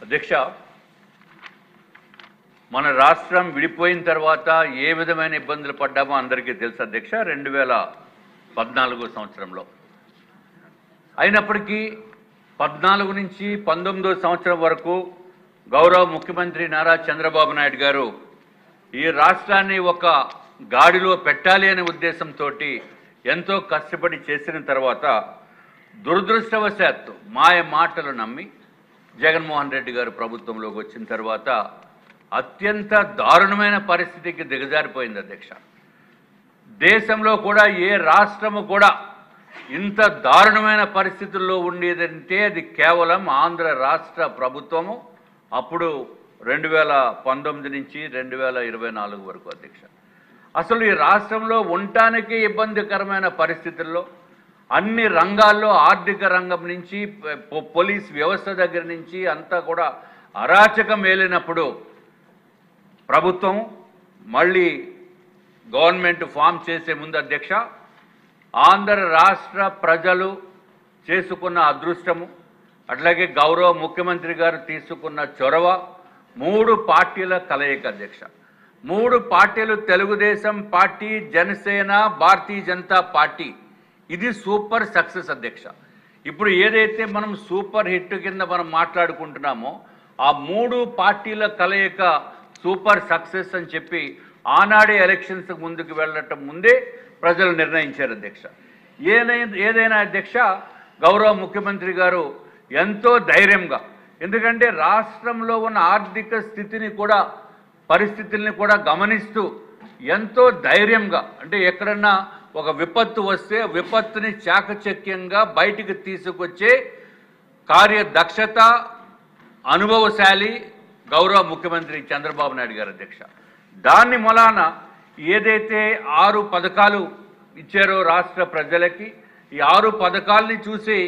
అధ్యక్ష, మన రాష్ట్రం విడిపోయిన తర్వాత ఏ విధమైన ఇబ్బందులు పడ్డామో అందరికీ తెలుసు అధ్యక్ష. 2014 సంవత్సరంలో అయినప్పటికీ 14 నుంచి 19 సంవత్సరం వరకు గౌరవ ముఖ్యమంత్రి నారా చంద్రబాబు నాయుడు గారు ఈ రాష్ట్రాన్ని ఒక గాడిలో పెట్టాలి అనే ఉద్దేశంతో ఎంతో కష్టపడి చేసిన తర్వాత దురదృష్టవశాత్తు మాయ మాటలు నమ్మి జగన్మోహన్ రెడ్డి గారు ప్రభుత్వంలోకి వచ్చిన తర్వాత అత్యంత దారుణమైన పరిస్థితికి దిగజారిపోయింది అధ్యక్ష. దేశంలో కూడా ఏ రాష్ట్రము కూడా ఇంత దారుణమైన పరిస్థితుల్లో ఉండేదంటే అది కేవలం ఆంధ్ర రాష్ట్ర ప్రభుత్వము అప్పుడు 2019 నుంచి 2024 వరకు అధ్యక్ష. అసలు ఈ రాష్ట్రంలో ఉండటానికి ఇబ్బందికరమైన పరిస్థితుల్లో అన్ని రంగాల్లో ఆర్థిక రంగం నుంచి పోలీస్ వ్యవస్థ దగ్గర నుంచి అంతా కూడా అరాచకం ఏలినప్పుడు ప్రభుత్వం మళ్ళీ గవర్నమెంట్ ఫామ్ చేసే ముందు అధ్యక్ష ఆంధ్ర రాష్ట్ర ప్రజలు చేసుకున్న అదృష్టము అట్లాగే గౌరవ ముఖ్యమంత్రి గారు తీసుకున్న చొరవ 3 పార్టీల కలయిక అధ్యక్ష. 3 పార్టీలు తెలుగుదేశం పార్టీ, జనసేన, భారతీయ జనతా పార్టీ. ఇది సూపర్ సక్సెస్ అధ్యక్ష. ఇప్పుడు ఏదైతే మనం సూపర్ హిట్ కింద మనం మాట్లాడుకుంటున్నామో ఆ 3 పార్టీల కలయిక సూపర్ సక్సెస్ అని చెప్పి ఆనాడే ఎలక్షన్స్ ముందుకు వెళ్ళటం ముందే ప్రజలు నిర్ణయించారు అధ్యక్ష. ఏదైనా అధ్యక్ష గౌరవ ముఖ్యమంత్రి గారు ఎంతో ధైర్యంగా, ఎందుకంటే రాష్ట్రంలో ఉన్న ఆర్థిక స్థితిని కూడా పరిస్థితుల్ని కూడా గమనిస్తూ ఎంతో ధైర్యంగా, అంటే ఎక్కడన్నా ఒక విపత్తు వస్తే విపత్తుని చాకచక్యంగా బయటికి తీసుకొచ్చే కార్యదక్షత, అనుభవశాలి గౌరవ ముఖ్యమంత్రి చంద్రబాబు నాయుడు గారు అధ్యక్ష. దాన్ని మొలాన ఏదైతే 6 పథకాలు ఇచ్చారో రాష్ట్ర ప్రజలకి, ఈ 6 పథకాలని చూసి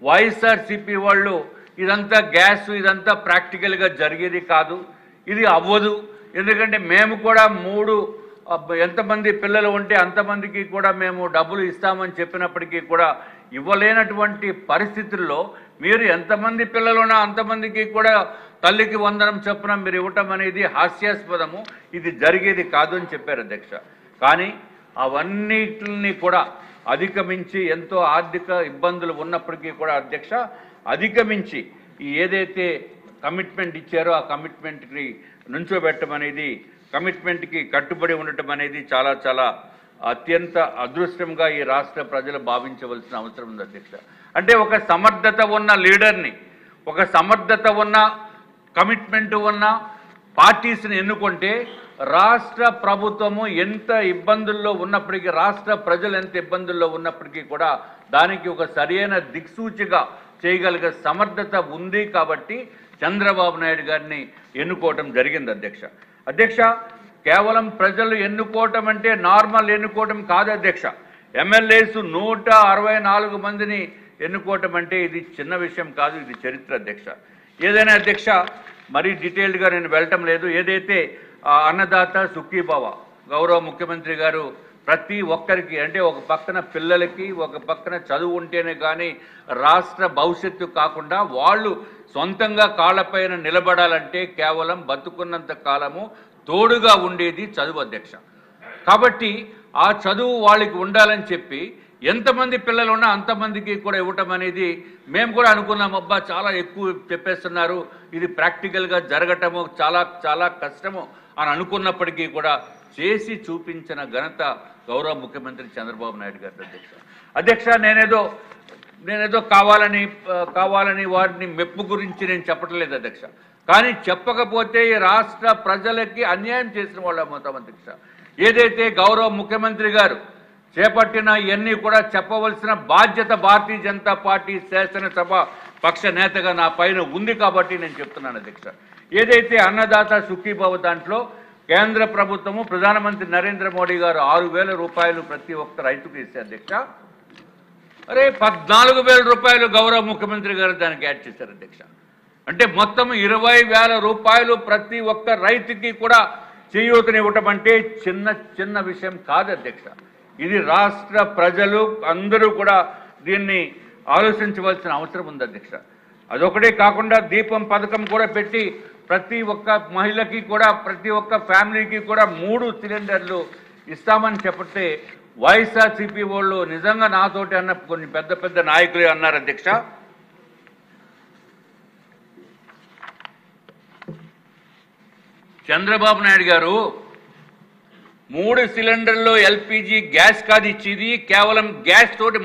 వైఎస్ఆర్సీపీ వాళ్ళు ఇదంతా గ్యాస్, ఇదంతా ప్రాక్టికల్గా జరిగేది కాదు, ఇది అవ్వదు, ఎందుకంటే మేము కూడా 3 ఎంతమంది పిల్లలు ఉంటే అంతమందికి కూడా మేము డబ్బులు ఇస్తామని చెప్పినప్పటికీ కూడా ఇవ్వలేనటువంటి పరిస్థితుల్లో మీరు ఎంతమంది పిల్లలు ఉన్నా అంతమందికి కూడా తల్లికి వందనం చొప్పున మీరు ఇవ్వటం అనేది హాస్యాస్పదము, ఇది జరిగేది కాదు అని చెప్పారు అధ్యక్ష. కానీ అవన్నిటిని కూడా అధిగమించి ఎంతో ఆర్థిక ఇబ్బందులు ఉన్నప్పటికీ కూడా అధ్యక్ష అధిగమించి ఏదైతే కమిట్మెంట్ ఇచ్చారో ఆ కమిట్మెంట్ని నుంచోబెట్టడం అనేది, కమిట్మెంట్కి కట్టుబడి ఉండటం అనేది చాలా చాలా అత్యంత అదృష్టంగా ఈ రాష్ట్ర ప్రజలు భావించవలసిన అవసరం ఉంది అధ్యక్ష. అంటే ఒక సమర్థత ఉన్న లీడర్ని, ఒక సమర్థత ఉన్న కమిట్మెంట్ ఉన్న పార్టీస్ని ఎన్నుకుంటే రాష్ట్ర ప్రభుత్వము ఎంత ఇబ్బందుల్లో ఉన్నప్పటికీ, రాష్ట్ర ప్రజలు ఎంత ఇబ్బందుల్లో ఉన్నప్పటికీ కూడా దానికి ఒక సరైన దిక్సూచిగా చేయగలిగే సమర్థత ఉంది కాబట్టి చంద్రబాబు నాయుడు గారిని ఎన్నుకోవటం జరిగింది అధ్యక్ష. అధ్యక్ష, కేవలం ప్రజలు ఎన్నుకోవటం అంటే నార్మల్ ఎన్నుకోవటం కాదు అధ్యక్ష. ఎమ్మెల్యేస్ 164 మందిని ఎన్నుకోవటం అంటే ఇది చిన్న విషయం కాదు, ఇది చరిత్ర అధ్యక్ష. ఏదైనా అధ్యక్ష మరీ డీటెయిల్డ్గా నేను వెళ్ళటం లేదు. ఏదైతే అన్నదాత సుఖీభవ గౌరవ ముఖ్యమంత్రి గారు ప్రతి ఒక్కరికి, అంటే ఒక పక్కన పిల్లలకి, ఒక పక్కన చదువు ఉంటేనే కానీ రాష్ట్ర భవిష్యత్తు కాకుండా వాళ్ళు సొంతంగా కాళ్ళపైన నిలబడాలంటే కేవలం బతుకున్నంత కాలము తోడుగా ఉండేది చదువు అధ్యక్ష. కాబట్టి ఆ చదువు వాళ్ళకి ఉండాలని చెప్పి ఎంతమంది పిల్లలు ఉన్నా అంతమందికి కూడా ఇవ్వటం అనేది మేము కూడా అనుకున్నాం. అబ్బా చాలా ఎక్కువ చెప్పేస్తున్నారు, ఇది ప్రాక్టికల్గా జరగటము చాలా చాలా కష్టము అని అనుకున్నప్పటికీ కూడా చేసి చూపించిన ఘనత గౌరవ ముఖ్యమంత్రి చంద్రబాబు నాయుడు గారి అధ్యక్ష. అధ్యక్ష, నేనేదో కావాలని వారిని మెప్పు గురించి నేను చెప్పట్లేదు అధ్యక్ష. కానీ చెప్పకపోతే ఈ రాష్ట్ర ప్రజలకి అన్యాయం చేసిన వాళ్ళ మొత్తం అధ్యక్ష. ఏదైతే గౌరవ ముఖ్యమంత్రి గారు చేపట్టిన ఇవన్నీ కూడా చెప్పవలసిన బాధ్యత భారతీయ జనతా పార్టీ శాసనసభ పక్ష నేతగా నా పైన ఉంది కాబట్టి నేను చెప్తున్నాను అధ్యక్ష. ఏదైతే అన్నదాత సుఖీభవ దాంట్లో కేంద్ర ప్రభుత్వము ప్రధానమంత్రి నరేంద్ర మోడీ గారు 6,000 రూపాయలు ప్రతి ఒక్క రైతుకు ఇస్తే అధ్యక్ష, అరే 14,000 రూపాయలు గౌరవ ముఖ్యమంత్రి గారు దానికి యాడ్ చేశారు అధ్యక్ష. అంటే మొత్తం 20,000 రూపాయలు ప్రతి ఒక్క రైతుకి కూడా చేయూతనివ్వటం అంటే చిన్న విషయం కాదు అధ్యక్ష. ఇది రాష్ట్ర ప్రజలు అందరూ కూడా దీన్ని ఆలోచించవలసిన అవసరం ఉంది అధ్యక్ష. అదొకటే కాకుండా దీపం పథకం కూడా పెట్టి ప్రతి ఒక్క మహిళకి కూడా ప్రతి ఒక్క ఫ్యామిలీకి కూడా 3 సిలిండర్లు ఇస్తామని చెప్పితే వైఎస్ఆర్సీపీ వాళ్ళు నిజంగా నాతోటి అన్న కొన్ని పెద్ద పెద్ద నాయకులే అన్నారు అధ్యక్ష, చంద్రబాబు నాయుడు గారు 3 సిలిండర్లు ఎల్పిజి గ్యాస్ కాదు ఇచ్చేది, కేవలం గ్యాస్ తోటి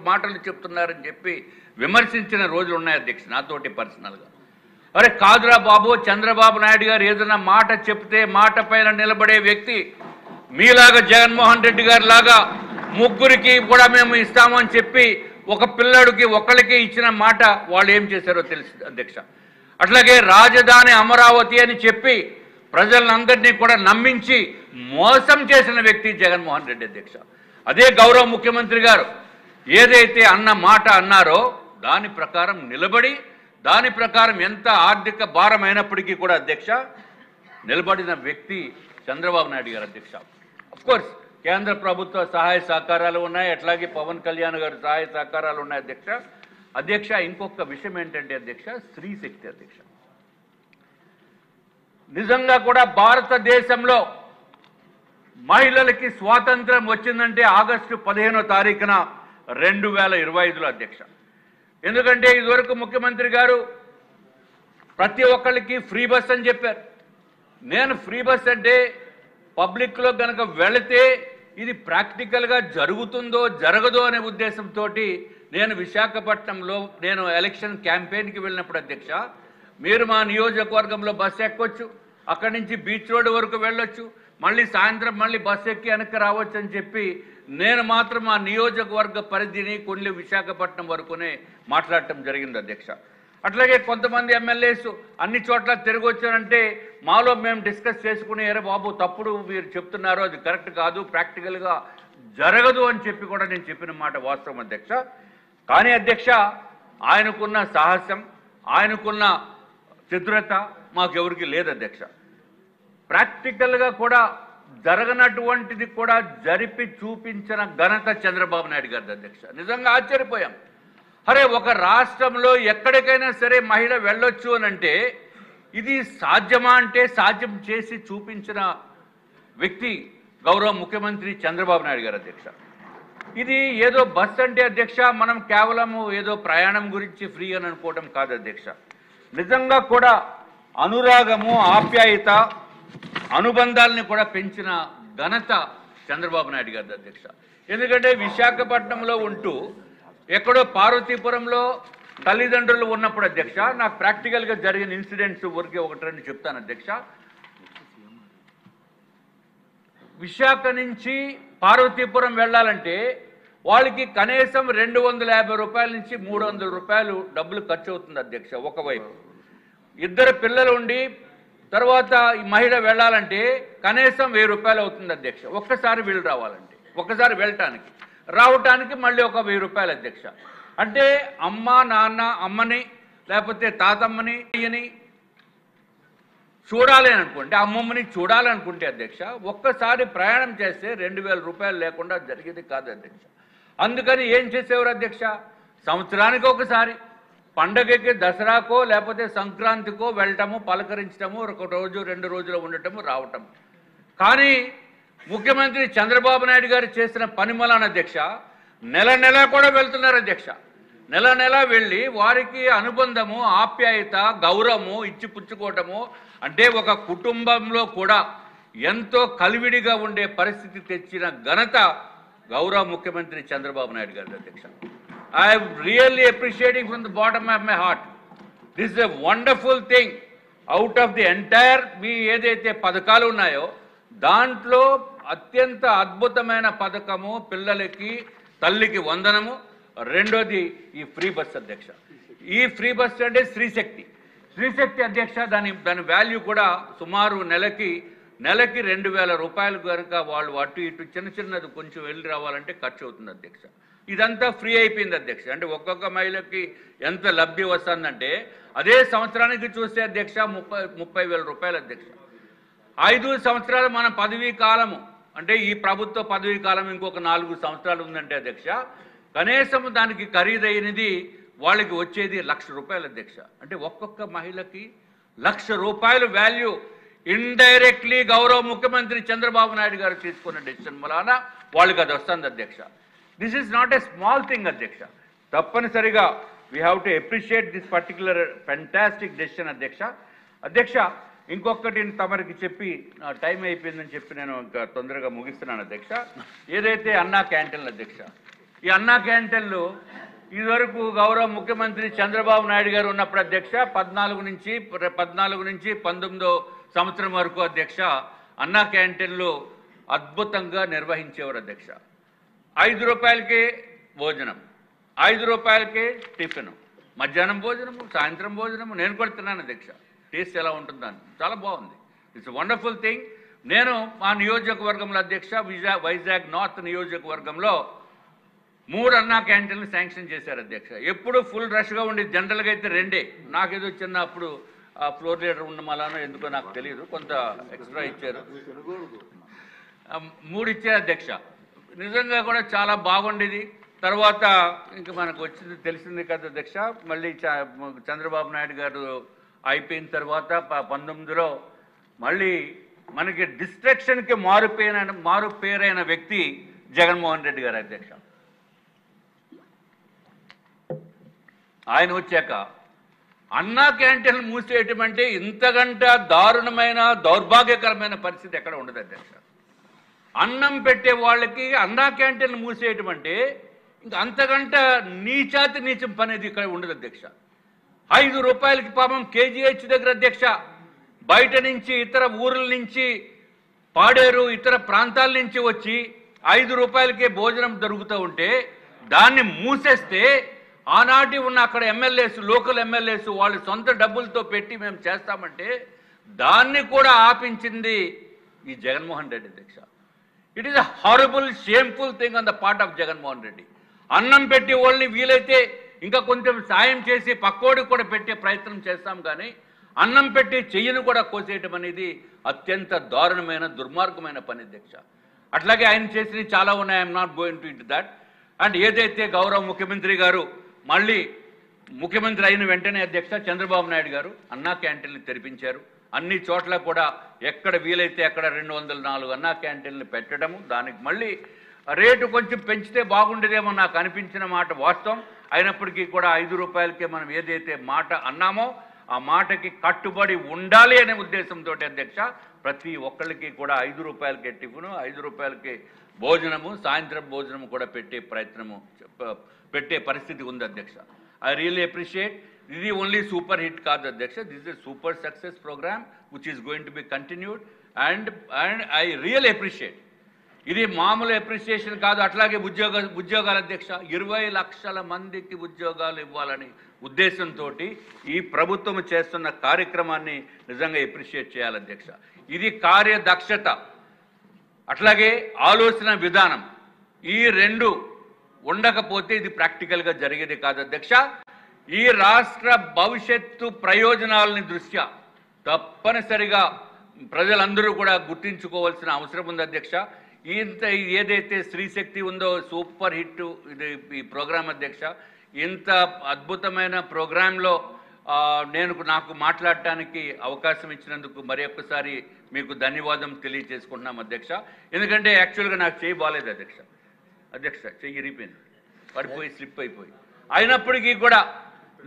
మాటలు చెప్తున్నారని చెప్పి విమర్శించిన రోజులు ఉన్నాయి అధ్యక్ష నాతోటి పర్సనల్గా. అరే కాదురా బాబు, చంద్రబాబు నాయుడు గారు ఏదైనా మాట చెప్తే మాట పైన నిలబడే వ్యక్తి. మీలాగా జగన్మోహన్ రెడ్డి గారి లాగా 3కి కూడా మేము ఇస్తామని చెప్పి ఒక పిల్లడికి ఒకళ్ళకి ఇచ్చిన మాట వాళ్ళు ఏం చేశారో తెలుసు అధ్యక్ష. అట్లాగే రాజధాని అమరావతి అని చెప్పి ప్రజలందరినీ కూడా నమ్మించి మోసం చేసిన వ్యక్తి జగన్మోహన్ రెడ్డి అధ్యక్ష. అదే గౌరవ ముఖ్యమంత్రి గారు ఏదైతే అన్న మాట అన్నారో దాని ప్రకారం నిలబడి దాని ప్రకారం ఎంత ఆర్థిక భారం అయినప్పటికీ కూడా అధ్యక్ష నిలబడిన వ్యక్తి చంద్రబాబు నాయుడు గారు అధ్యక్ష. అఫ్కోర్స్ కేంద్ర ప్రభుత్వ సహాయ సహకారాలు ఉన్నాయి, అట్లాగే పవన్ కళ్యాణ్ గారి సహాయ సహకారాలు ఉన్నాయి అధ్యక్ష. అధ్యక్ష ఇంకొక విషయం ఏంటంటే అధ్యక్ష స్త్రీ శక్తి అధ్యక్ష. నిజంగా కూడా భారతదేశంలో మహిళలకి స్వాతంత్రం వచ్చిందంటే ఆగస్టు 15వ తారీఖున 2025లో అధ్యక్ష. ఎందుకంటే ఇదివరకు ముఖ్యమంత్రి గారు ప్రతి ఒక్కళ్ళకి ఫ్రీ బస్ అని చెప్పారు. నేను ఫ్రీ బస్ అంటే పబ్లిక్లో కనుక వెళితే ఇది ప్రాక్టికల్గా జరుగుతుందో జరగదో అనే ఉద్దేశంతో నేను విశాఖపట్నంలో నేను ఎలక్షన్ క్యాంపెయిన్కి వెళ్ళినప్పుడు అధ్యక్ష, మీరు మా నియోజకవర్గంలో బస్సు ఎక్కొచ్చు, అక్కడి నుంచి బీచ్ రోడ్ వరకు వెళ్ళొచ్చు, మళ్ళీ సాయంత్రం మళ్ళీ బస్సు ఎక్కి వెనక్కి రావచ్చు అని చెప్పి నేను మాత్రం ఆ నియోజకవర్గ పరిధిని కొన్ని విశాఖపట్నం వరకునే మాట్లాడటం జరిగింది అధ్యక్ష. అట్లాగే కొంతమంది ఎమ్మెల్యేస్ అన్ని చోట్ల తిరిగి వచ్చారంటే మాలో మేము డిస్కస్ చేసుకుని అరే బాబు తప్పుడు మీరు చెప్తున్నారు, అది కరెక్ట్ కాదు, ప్రాక్టికల్గా జరగదు అని చెప్పి కూడా నేను చెప్పిన మాట వాస్తవం అధ్యక్ష. కానీ అధ్యక్ష ఆయనకున్న సాహసం ఆయనకున్న చతురత మాకెవరికి లేదు అధ్యక్ష. ప్రాక్టికల్గా కూడా జరగనటువంటిది కూడా జరిపి చూపించిన ఘనత చంద్రబాబు నాయుడు గారి అధ్యక్ష. నిజంగా ఆశ్చర్యపోయాం. అరే ఒక రాష్ట్రంలో ఎక్కడికైనా సరే మహిళ వెళ్ళొచ్చు అని అంటే ఇది సాధ్యమా అంటే సాధ్యం చేసి చూపించిన వ్యక్తి గౌరవ ముఖ్యమంత్రి చంద్రబాబు నాయుడు గారు అధ్యక్ష. ఇది ఏదో బస్ అంటే అధ్యక్ష మనం కేవలము ఏదో ప్రయాణం గురించి ఫ్రీ అని అనుకోవడం కాదు అధ్యక్ష. నిజంగా కూడా అనురాగము ఆప్యాయత అనుబంధాలని కూడా పెంచిన ఘనత చంద్రబాబు నాయుడు గారి అధ్యక్ష. ఎందుకంటే విశాఖపట్నంలో ఉంటూ ఎక్కడో పార్వతీపురంలో తల్లిదండ్రులు ఉన్నప్పుడు అధ్యక్ష నాకు ప్రాక్టికల్గా జరిగిన ఇన్సిడెంట్స్ ఊరికే 1-2 చెప్తాను అధ్యక్ష. విశాఖ నుంచి పార్వతీపురం వెళ్ళాలంటే వాళ్ళకి కనీసం 250 రూపాయల నుంచి 300 రూపాయలు డబ్బులు ఖర్చు అవుతుంది అధ్యక్ష. ఒకవైపు 2 పిల్లలు ఉండి తర్వాత ఈ మహిళ వెళ్ళాలంటే కనీసం 1000 రూపాయలు అవుతుంది అధ్యక్ష. ఒక్కసారి వీళ్ళు రావాలంటే ఒక్కసారి వెళ్ళటానికి రావటానికి మళ్ళీ ఒక 1000 రూపాయలు అధ్యక్ష. అంటే అమ్మ నాన్న అమ్మని లేకపోతే తాతమ్మని అయ్యని చూడాలి అనుకుంటే అమ్మమ్మని చూడాలనుకుంటే అధ్యక్ష ఒక్కసారి ప్రయాణం చేస్తే 2000 రూపాయలు లేకుండా జరిగేది కాదు అధ్యక్ష. అందుకని ఏం చేసేవారు అధ్యక్ష సంవత్సరానికి ఒకసారి పండగకి దసరాకో లేకపోతే సంక్రాంతికో వెళ్ళటము పలకరించటము 1 రోజు 2 రోజులు ఉండటము రావటము. కానీ ముఖ్యమంత్రి చంద్రబాబు నాయుడు గారు చేసిన పని వలన అధ్యక్ష నెల కూడా వెళ్తున్నారు అధ్యక్ష. నెల వెళ్ళి వారికి అనుబంధము ఆప్యాయత గౌరవము ఇచ్చి పుచ్చుకోవటము అంటే ఒక కుటుంబంలో కూడా ఎంతో కలివిడిగా ఉండే పరిస్థితి తెచ్చిన ఘనత గౌరవ ముఖ్యమంత్రి చంద్రబాబు నాయుడు గారి అధ్యక్ష. I am really appreciating from the bottom of my heart. This is a wonderful thing. Out of the entire మీ ఏదైతే పథకాలు ఉన్నాయో దాంట్లో అత్యంత అద్భుతమైన పథకము పిల్లలకి తల్లికి వందనము. రెండోది ఈ ఫ్రీ బస్ అధ్యక్ష. ఈ ఫ్రీ బస్ అంటే శ్రీశక్తి అధ్యక్ష దాని వాల్యూ కూడా సుమారు నెలకి 2000 రూపాయలు కనుక వాళ్ళు అటు ఇటు చిన్నది కొంచెం వెళ్ళి రావాలంటే ఖర్చు అవుతుంది అధ్యక్ష. ఇదంతా ఫ్రీ అయిపోయింది అధ్యక్ష. అంటే ఒక్కొక్క మహిళకి ఎంత లబ్ధి వస్తుందంటే అదే సంవత్సరానికి చూస్తే అధ్యక్ష 30,000 రూపాయలు అధ్యక్ష. 5 సంవత్సరాలు మన పదవీ కాలము అంటే ఈ ప్రభుత్వ పదవీ కాలం ఇంకొక 4 సంవత్సరాలు ఉందంటే అధ్యక్ష కనీసం దానికి ఖరీదైనది వాళ్ళకి వచ్చేది ₹1,00,000 అధ్యక్ష. అంటే ఒక్కొక్క మహిళకి ₹1,00,000 వాల్యూ ఇండైరెక్ట్లీ గౌరవ ముఖ్యమంత్రి చంద్రబాబు నాయుడు గారు తీసుకున్న డెసిషన్ వలన వాళ్ళకి అది వస్తుంది అధ్యక్ష. This is not a small thing అధ్యక్ష. తప్పనిసరిగా we have to appreciate this particular fantastic decision అధ్యక్ష. అధ్యక్ష, ఇంకొకటి తమరికి చెప్పి టైం అయిపోయిందని చెప్పి నేను ఇంకా తొందరగా ముగిస్తున్నాను అధ్యక్ష. ఏదైతే అన్నా క్యాంటీన్లు అధ్యక్ష, ఈ అన్నా క్యాంటీన్లు ఇదివరకు గౌరవ ముఖ్యమంత్రి చంద్రబాబు నాయుడు గారు ఉన్నప్పుడు అధ్యక్ష 14 నుంచి 19 సంవత్సరం వరకు అధ్యక్ష అన్నా క్యాంటీన్లు అద్భుతంగా నిర్వహించేవారు అధ్యక్ష. ₹5కే భోజనం, ₹5కే టిఫిన్, మధ్యాహ్నం భోజనము, సాయంత్రం భోజనము. నేను కూడా తిన్నాను అధ్యక్ష. టేస్ట్ ఎలా ఉంటుందని చాలా బాగుంది. It's wonderful thing. నేను మా నియోజకవర్గంలో అధ్యక్ష వైజాగ్ నార్త్ నియోజకవర్గంలో 3 అన్నా క్యాంటీన్లు శాంక్షన్ చేశారు అధ్యక్ష. ఎప్పుడు ఫుల్ రష్గా ఉండి జనరల్గా అయితే 2. నాకేదో చిన్న అప్పుడు ఫ్లోర్ లీడర్ ఉన్న మలానో ఎందుకో నాకు తెలియదు, కొంత ఎక్స్ట్రా ఇచ్చారు. 3 ఇచ్చారు అధ్యక్ష. నిజంగా కూడా చాలా బాగుండేది. తర్వాత ఇంకా మనకు వచ్చింది తెలిసింది కదా అధ్యక్ష, మళ్ళీ చంద్రబాబు నాయుడు గారు అయిపోయిన తర్వాత 19లో మళ్ళీ మనకి డిస్ట్రాక్షన్కి మారు పేరైన వ్యక్తి జగన్మోహన్ రెడ్డి గారు అధ్యక్ష. ఆయన వచ్చాక అన్నా క్యాంటీన్లు మూసేయటం అంటే ఇంతకంట దారుణమైన దౌర్భాగ్యకరమైన పరిస్థితి ఎక్కడ ఉండదు అధ్యక్ష. అన్నం పెట్టే వాళ్ళకి అన్నా క్యాంటీన్లు మూసేయటం అంటే ఇంకా అంతకంట నీచం పనేది ఇక్కడ ఉండదు అధ్యక్ష. ₹5కి పాపం కేజీహెచ్ దగ్గర అధ్యక్ష బయట నుంచి ఇతర ఊర్ల నుంచి పాడేరు ఇతర ప్రాంతాల నుంచి వచ్చి ₹5కే భోజనం దొరుకుతూ ఉంటే దాన్ని మూసేస్తే ఆనాటి ఉన్న అక్కడ ఎమ్మెల్యేస్, లోకల్ ఎమ్మెల్యేస్ వాళ్ళు సొంత డబ్బులతో పెట్టి మేము చేస్తామంటే దాన్ని కూడా ఆపించింది ఈ జగన్మోహన్ రెడ్డి అధ్యక్ష. It is a horrible shameful thing on the part of Jaganmohan Reddy. అన్నం పెట్టి వాళ్ళని వీలైతే ఇంకా కొంచెం సాయం చేసి పక్కోడికి కూడా పెట్టే ప్రయత్నం చేస్తాం, కానీ అన్నం పెట్టి చెయ్యను కూడా కోసేయటం అనేది అత్యంత దారుణమైన దుర్మార్గమైన పని అధ్యక్ష. అట్లాగే ఆయన చేసినవి చాలా ఉన్నాయి. I'm not going two into that. And ఏదైతే గౌరవ ముఖ్యమంత్రి గారు మళ్ళీ ముఖ్యమంత్రి అయిన వెంటనే అధ్యక్ష చంద్రబాబు నాయుడు గారు అన్నా క్యాంటీన్లు తెరిపించారు. అన్ని చోట్ల కూడా ఎక్కడ వీలైతే అక్కడ 204 అన్నా క్యాంటీన్లు పెట్టడము, దానికి మళ్ళీ రేటు కొంచెం పెంచితే బాగుండేదేమో నాకు అనిపించిన మాట వాస్తవం. అయినప్పటికీ కూడా ₹5కే మనం ఏదైతే మాట అన్నామో ఆ మాటకి కట్టుబడి ఉండాలి అనే ఉద్దేశంతో అధ్యక్ష ప్రతి ఒక్కళ్ళకి కూడా ₹5కే టిఫిను, ₹5కే భోజనము, సాయంత్రం భోజనము కూడా పెట్టే పరిస్థితి ఉంది అధ్యక్ష. I really appreciate. ఇది ఓన్లీ సూపర్ హిట్ కాదు అధ్యక్ష, this is super success program which is going to be continued and I really appreciate. ఇది మామూలు అప్రిషియేషన్ కాదు. అట్లాగే ఉద్యోగాలు అధ్యక్ష 20 లక్షల మందికి ఉద్యోగాలు ఇవ్వాలని ఉద్దేశంతో ఈ ప్రభుత్వం చేస్తున్న కార్యక్రమాన్ని నిజంగా అప్రిషియేట్ చేయాలి అధ్యక్ష. ఇది కార్యదక్షత అట్లాగే ఆలోచన విధానం ఈ 2 ఉండకపోతే ఇది ప్రాక్టికల్గా జరిగేది కాదు అధ్యక్ష. ఈ రాష్ట్ర భవిష్యత్తు ప్రయోజనాలని దృష్ట్యా తప్పనిసరిగా ప్రజలందరూ కూడా గుర్తించుకోవాల్సిన అవసరం ఉంది అధ్యక్ష. ఏదైతే స్త్రీశక్తి ఉందో సూపర్ హిట్ ఇది ఈ ప్రోగ్రాం అధ్యక్ష. ఇంత అద్భుతమైన ప్రోగ్రాంలో నాకు మాట్లాడటానికి అవకాశం ఇచ్చినందుకు మరి ఒక్కసారి మీకు ధన్యవాదం తెలియజేసుకుంటున్నాం అధ్యక్ష. ఎందుకంటే యాక్చువల్గా నాకు చేయి బాగాలేదు అధ్యక్ష, చెయ్యి ఇరిపోయింది, పడిపోయి స్లిప్ అయిపోయి. అయినప్పటికీ కూడా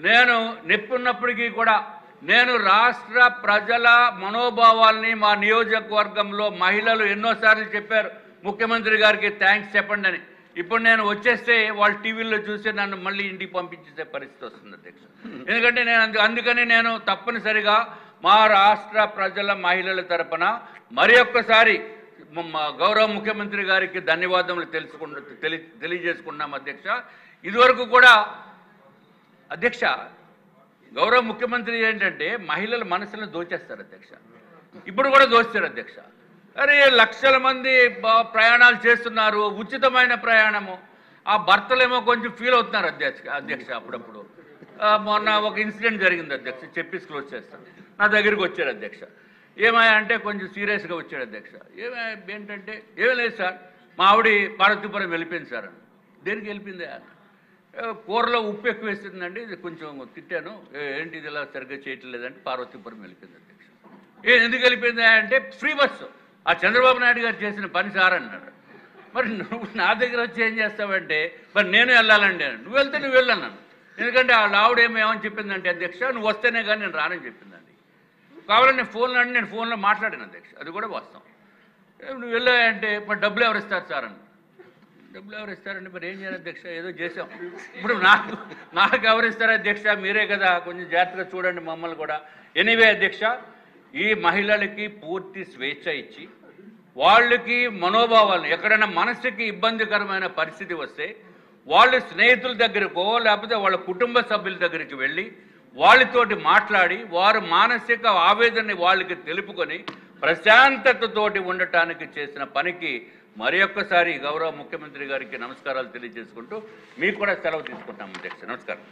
నేను నొప్పి ఉన్నప్పటికీ కూడా నేను రాష్ట్ర ప్రజల మనోభావాల్ని మా నియోజకవర్గంలో మహిళలు ఎన్నోసార్లు చెప్పారు ముఖ్యమంత్రి గారికి థ్యాంక్స్ చెప్పండి అని. ఇప్పుడు నేను వచ్చేస్తే వాళ్ళు టీవీల్లో చూసి నన్ను మళ్ళీ ఇంటికి పంపించేసే పరిస్థితి వస్తుంది అధ్యక్ష. ఎందుకంటే అందుకని నేను తప్పనిసరిగా మా రాష్ట్ర ప్రజల మహిళల తరపున మరి ఒక్కసారి గౌరవ ముఖ్యమంత్రి గారికి ధన్యవాదములు తెలియజేసుకున్నాం అధ్యక్ష. ఇదివరకు కూడా అధ్యక్ష గౌరవ ముఖ్యమంత్రి ఏంటంటే మహిళల మనసులను దోచేస్తారు అధ్యక్ష. ఇప్పుడు కూడా దోస్తారు అధ్యక్ష. అరే లక్షల మంది ప్రయాణాలు చేస్తున్నారు, ఉచితమైన ప్రయాణము. ఆ భర్తలేమో కొంచెం ఫీల్ అవుతున్నారు అధ్యక్ష. అప్పుడప్పుడు మొన్న ఒక ఇన్సిడెంట్ జరిగింది అధ్యక్ష, చెప్పేసి క్లోజ్ చేస్తాను. నా దగ్గరికి వచ్చారు అధ్యక్ష. ఏమయ్యా అంటే కొంచెం సీరియస్గా వచ్చాడు అధ్యక్ష. ఏంటంటే ఏమీ లేదు సార్, మా ఆవిడ పార్వతీపురం వెళ్ళిపోయింది సార్ అని. దేనికి వెళ్ళిపోయింది? కూరలో ఉప్పు ఎక్కువ వేస్తుందండి, ఇది కొంచెం తిట్టాను, ఏంటి ఇది ఇలా సరిగ్గా చేయట్లేదంటే పార్వతీపురం వెళ్ళిపోయింది అధ్యక్ష. ఎందుకు వెళ్ళిపోయింది అంటే ఫ్రీ బస్సు, ఆ చంద్రబాబు నాయుడు గారు చేసిన పని సార్ అన్నాడు. మరి నువ్వు నా దగ్గర వచ్చి ఏం చేస్తావంటే మరి నేను వెళ్ళాలండి, నువ్వు వెళ్తే నువ్వు వెళ్ళన్నాను. ఎందుకంటే ఆ ఆవిడ ఏమేమని చెప్పిందంటే అధ్యక్ష, నువ్వు వస్తేనే కానీ నేను రానని చెప్పిందండి. కావాలని నేను ఫోన్లో మాట్లాడాను అధ్యక్ష, అది కూడా వాస్తవం. నువ్వు వెళ్ళాయంటే మరి డబ్బులు ఎవరు ఇస్తారు సార్ అని. డబ్బులు ఎవరు ఇస్తారండి, మరి ఏం చేయాలి అధ్యక్ష, ఏదో చేసాం. ఇప్పుడు నాకు ఎవరు ఇస్తారు అధ్యక్ష, మీరే కదా, కొంచెం జాగ్రత్తగా చూడండి మమ్మల్ని కూడా. ఎనీవే అధ్యక్ష, ఈ మహిళలకి పూర్తి స్వేచ్ఛ ఇచ్చి వాళ్ళకి మనోభావాలను ఎక్కడైనా మనసుకి ఇబ్బందికరమైన పరిస్థితి వస్తే వాళ్ళు స్నేహితుల దగ్గరకో లేకపోతే వాళ్ళ కుటుంబ సభ్యుల దగ్గరికి వెళ్ళి వాళ్ళతోటి మాట్లాడి వారు మానసిక ఆవేదనని వాళ్ళకి తెలుపుకొని ప్రశాంతతతోటి ఉండటానికి చేసిన పనికి మరి ఒక్కసారి గౌరవ ముఖ్యమంత్రి గారికి నమస్కారాలు తెలియజేసుకుంటూ మీకు కూడా సెలవు తీసుకుంటాం అధ్యక్ష. నమస్కారం.